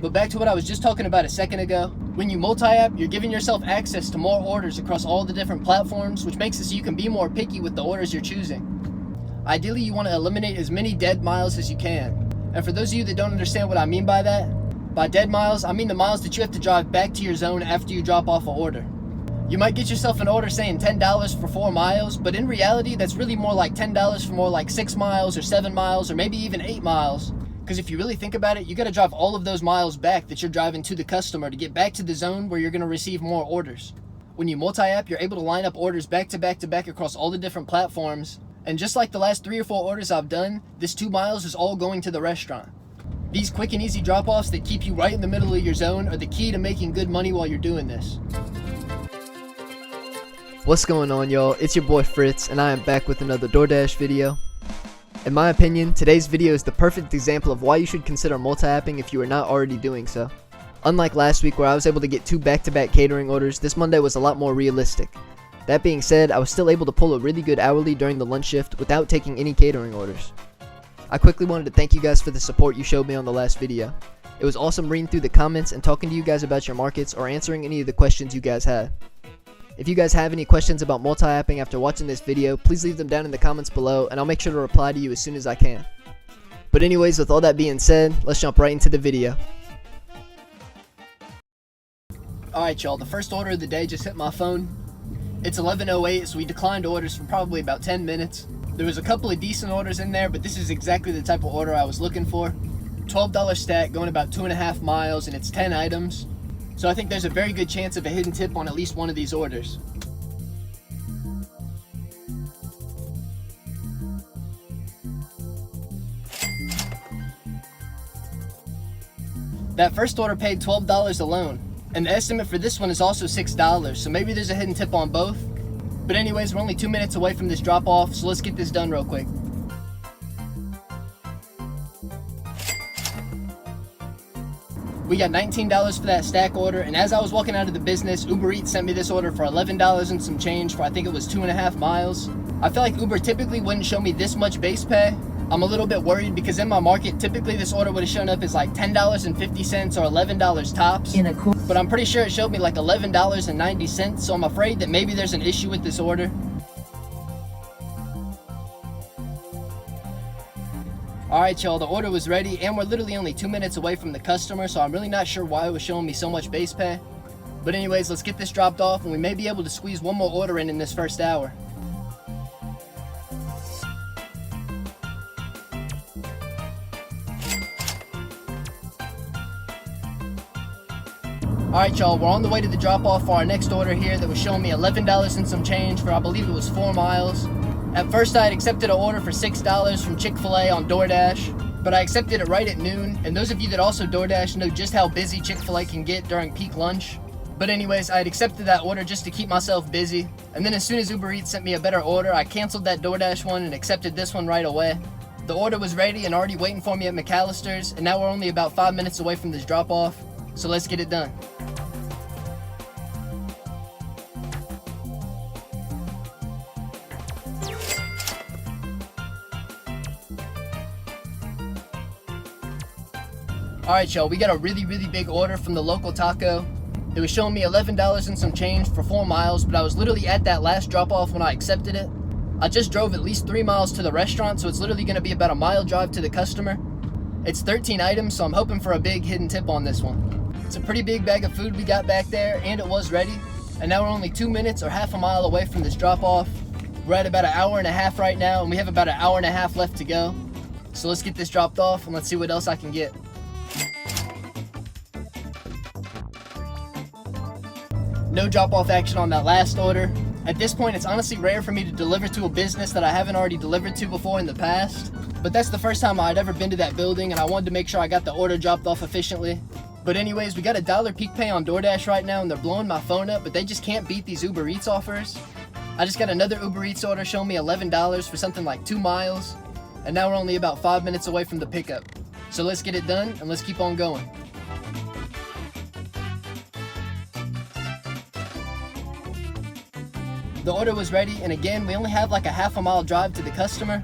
But back to what I was just talking about a second ago. When you multi-app, you're giving yourself access to more orders across all the different platforms, which makes it so you can be more picky with the orders you're choosing. Ideally, you want to eliminate as many dead miles as you can. And for those of you that don't understand what I mean by that, by dead miles, I mean the miles that you have to drive back to your zone after you drop off an order. You might get yourself an order saying $10 for 4 miles, but in reality, that's really more like $10 for more like 6 miles or 7 miles or maybe even 8 miles. Because if you really think about it, you got to drive all of those miles back that you're driving to the customer to get back to the zone where you're going to receive more orders. When you multi-app, you're able to line up orders back to back to back across all the different platforms. And just like the last 3 or 4 orders I've done, this 2 miles is all going to the restaurant. These quick and easy drop-offs that keep you right in the middle of your zone are the key to making good money while you're doing this. What's going on, y'all? It's your boy Fritz, and I am back with another DoorDash video. In my opinion, today's video is the perfect example of why you should consider multi-apping if you are not already doing so. Unlike last week where I was able to get 2 back-to-back catering orders, this Monday was a lot more realistic. That being said, I was still able to pull a really good hourly during the lunch shift without taking any catering orders. I quickly wanted to thank you guys for the support you showed me on the last video. It was awesome reading through the comments and talking to you guys about your markets or answering any of the questions you guys had. If you guys have any questions about multi-apping after watching this video, please leave them down in the comments below and I'll make sure to reply to you as soon as I can. But anyways, with all that being said, let's jump right into the video. Alright y'all, the first order of the day just hit my phone. It's 11:08, so we declined orders for probably about 10 minutes. There was a couple of decent orders in there, but this is exactly the type of order I was looking for. $12 stack going about 2.5 miles and it's 10 items. So I think there's a very good chance of a hidden tip on at least one of these orders. That first order paid $12 alone, and the estimate for this one is also $6, so maybe there's a hidden tip on both. But anyways, we're only 2 minutes away from this drop off, so let's get this done real quick. We got $19 for that stack order, and as I was walking out of the business, Uber Eats sent me this order for $11 and some change for I think it was 2.5 miles. I feel like Uber typically wouldn't show me this much base pay. I'm a little bit worried because in my market, typically this order would have shown up as like $10.50 or $11 tops. But I'm pretty sure it showed me like $11.90, so I'm afraid that maybe there's an issue with this order. Alright y'all, the order was ready and we're literally only 2 minutes away from the customer, so I'm really not sure why it was showing me so much base pay. But anyways, let's get this dropped off and we may be able to squeeze one more order in this first hour. Alright y'all, we're on the way to the drop off for our next order here that was showing me $11 and some change for I believe it was 4 miles. At first I had accepted an order for $6 from Chick-fil-A on DoorDash, but I accepted it right at noon, and those of you that also DoorDash know just how busy Chick-fil-A can get during peak lunch. But anyways, I had accepted that order just to keep myself busy, and then as soon as Uber Eats sent me a better order, I canceled that DoorDash one and accepted this one right away. The order was ready and already waiting for me at McAllister's, and now we're only about 5 minutes away from this drop off, so let's get it done. Alright y'all, we got a really big order from the local taco. It was showing me $11 and some change for 4 miles, but I was literally at that last drop off when I accepted it. I just drove at least 3 miles to the restaurant, so it's literally going to be about a mile drive to the customer. It's 13 items, so I'm hoping for a big hidden tip on this one. It's a pretty big bag of food we got back there, and it was ready. And now we're only 2 minutes or half a mile away from this drop off. We're at about an hour and a half right now, and we have about an hour and a half left to go. So let's get this dropped off and let's see what else I can get. No drop-off action on that last order. At this point, it's honestly rare for me to deliver to a business that I haven't already delivered to before in the past. But that's the first time I'd ever been to that building, and I wanted to make sure I got the order dropped off efficiently. But anyways, we got $1 peak pay on DoorDash right now, and they're blowing my phone up, but they just can't beat these Uber Eats offers. I just got another Uber Eats order showing me $11 for something like 2 miles, and now we're only about 5 minutes away from the pickup. So let's get it done, and let's keep on going. The order was ready, and again, we only have like a half a mile drive to the customer.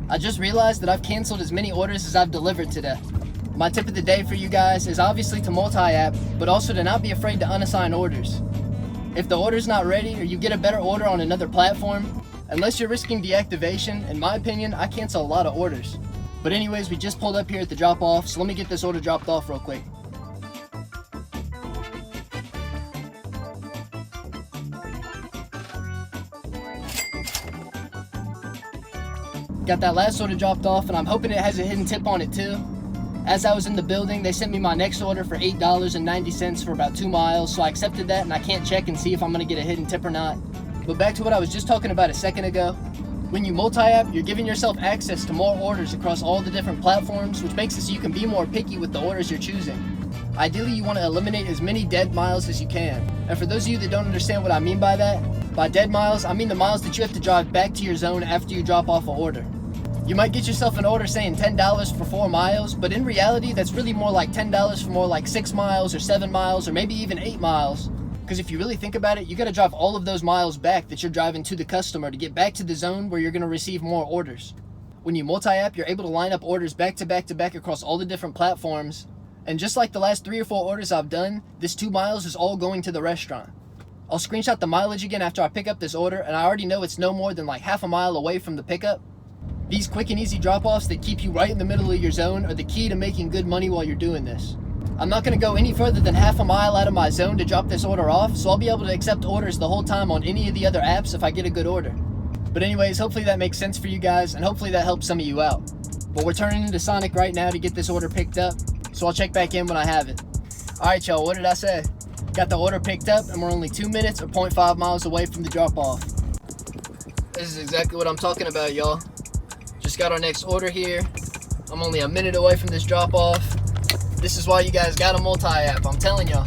I just realized that I've canceled as many orders as I've delivered today. My tip of the day for you guys is obviously to multi-app, but also to not be afraid to unassign orders. If the order's not ready or you get a better order on another platform, unless you're risking deactivation, in my opinion, I cancel a lot of orders. But anyways, we just pulled up here at the drop off, so let me get this order dropped off real quick. Got that last order dropped off, and I'm hoping it has a hidden tip on it too. As I was in the building, they sent me my next order for $8.90 for about 2 miles, so I accepted that, and I can't check and see if I'm gonna get a hidden tip or not. But back to what I was just talking about a second ago. When you multi-app, you're giving yourself access to more orders across all the different platforms, which makes it so you can be more picky with the orders you're choosing. Ideally, you want to eliminate as many dead miles as you can. And for those of you that don't understand what I mean by that, by dead miles, I mean the miles that you have to drive back to your zone after you drop off an order. You might get yourself an order saying $10 for 4 miles, but in reality, that's really more like $10 for more like 6 miles or 7 miles or maybe even 8 miles. Because if you really think about it, you gotta drive all of those miles back that you're driving to the customer to get back to the zone where you're gonna receive more orders. When you multi-app, you're able to line up orders back to back to back across all the different platforms. And just like the last 3 or 4 orders I've done, this 2 miles is all going to the restaurant. I'll screenshot the mileage again after I pick up this order, and I already know it's no more than like half a mile away from the pickup. These quick and easy drop-offs that keep you right in the middle of your zone are the key to making good money while you're doing this. I'm not going to go any further than half a mile out of my zone to drop this order off, so I'll be able to accept orders the whole time on any of the other apps if I get a good order. But anyways, hopefully that makes sense for you guys, and hopefully that helps some of you out. But we're turning into Sonic right now to get this order picked up, so I'll check back in when I have it. Alright y'all, what did I say? Got the order picked up, and we're only 2 minutes or 0.5 miles away from the drop-off. This is exactly what I'm talking about, y'all. Just got our next order here. I'm only a minute away from this drop-off. This is why you guys gotta multi-app, I'm telling y'all.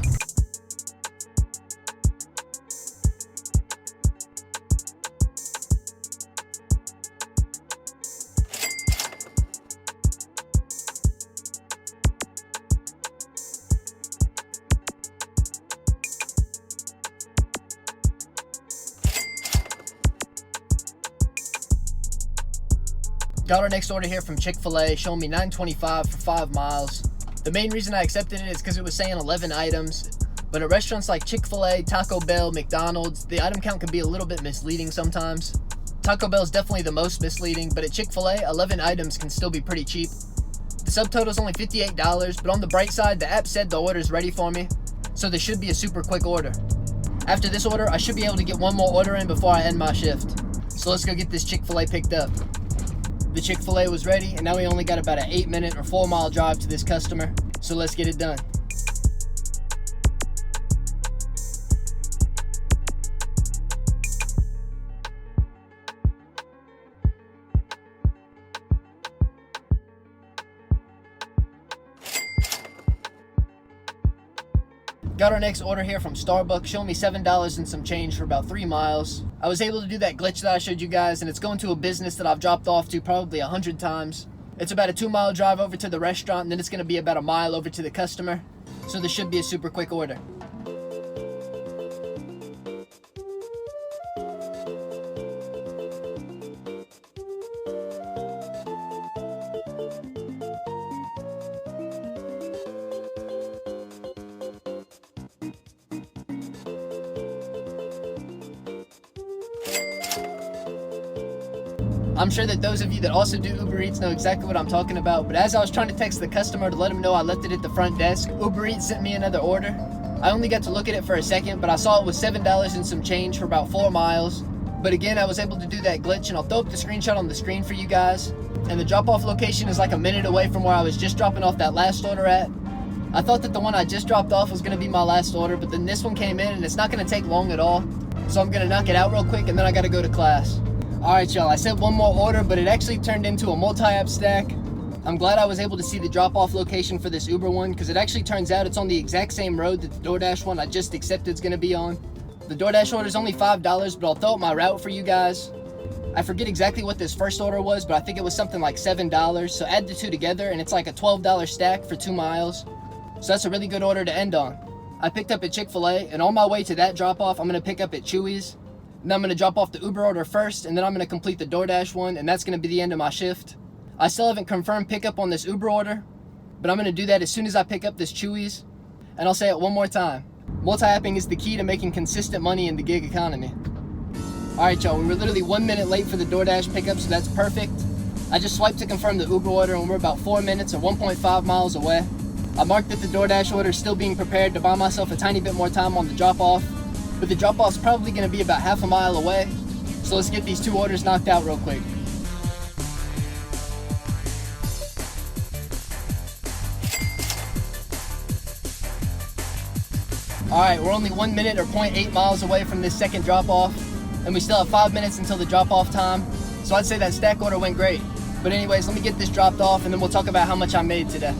Got our next order here from Chick-fil-A, showing me $9.25 for 5 miles. The main reason I accepted it is because it was saying 11 items, but at restaurants like Chick-fil-A, Taco Bell, McDonald's, the item count can be a little bit misleading sometimes. Taco Bell is definitely the most misleading, but at Chick-fil-A, 11 items can still be pretty cheap. The subtotal is only $58, but on the bright side, the app said the order is ready for me, so this should be a super quick order. After this order, I should be able to get one more order in before I end my shift. So let's go get this Chick-fil-A picked up. The Chick-fil-A was ready, and now we only got about an 8-minute or 4-mile drive to this customer, so let's get it done. Got our next order here from Starbucks, showing me $7 and some change for about 3 miles. I was able to do that glitch that I showed you guys, and it's going to a business that I've dropped off to probably 100 times. It's about a 2-mile drive over to the restaurant, and then it's going to be about a mile over to the customer. So this should be a super quick order. I'm sure that those of you that also do Uber Eats know exactly what I'm talking about, but as I was trying to text the customer to let him know I left it at the front desk, Uber Eats sent me another order. I only got to look at it for a second, but I saw it was $7 and some change for about 4 miles. But again, I was able to do that glitch, and I'll throw up the screenshot on the screen for you guys. And the drop-off location is like a minute away from where I was just dropping off that last order at. I thought that the one I just dropped off was going to be my last order, but then this one came in, and it's not going to take long at all. So I'm going to knock it out real quick, and then I got to go to class. Alright y'all, I said one more order, but it actually turned into a multi-app stack. I'm glad I was able to see the drop-off location for this Uber one, because it actually turns out it's on the exact same road that the DoorDash one I just accepted is going to be on. The DoorDash order is only $5, but I'll throw up my route for you guys. I forget exactly what this first order was, but I think it was something like $7, so add the two together and it's like a $12 stack for 2 miles. So that's a really good order to end on. I picked up at Chick-fil-A, and on my way to that drop-off, I'm going to pick up at Chewy's. Then I'm going to drop off the Uber order first, and then I'm going to complete the DoorDash one, and that's going to be the end of my shift. I still haven't confirmed pickup on this Uber order, but I'm gonna do that as soon as I pick up this Chewy's. And I'll say it one more time. Multi-apping is the key to making consistent money in the gig economy. Alright y'all, we were literally 1 minute late for the DoorDash pickup, so that's perfect. I just swiped to confirm the Uber order and we're about 4 minutes or 1.5 miles away. I marked that the DoorDash order is still being prepared to buy myself a tiny bit more time on the drop-off, but the drop-off's probably gonna be about half a mile away, so let's get these 2 orders knocked out real quick. Alright, we're only 1 minute or 0.8 miles away from this second drop-off, and we still have 5 minutes until the drop-off time, so I'd say that stack order went great. But anyways, let me get this dropped off and then we'll talk about how much I made today.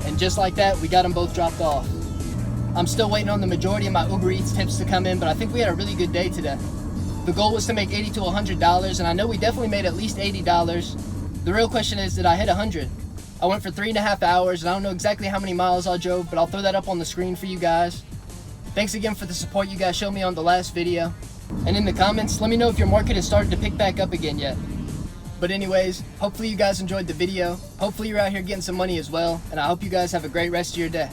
And just like that, we got them both dropped off. I'm still waiting on the majority of my Uber Eats tips to come in, but I think we had a really good day today. The goal was to make $80 to $100, and I know we definitely made at least $80. The real question is, did I hit 100? I went for 3.5 hours, and I don't know exactly how many miles I drove, but I'll throw that up on the screen for you guys. Thanks again for the support you guys showed me on the last video. And in the comments, let me know if your market has started to pick back up again yet. But anyways, hopefully you guys enjoyed the video. Hopefully you're out here getting some money as well, and I hope you guys have a great rest of your day.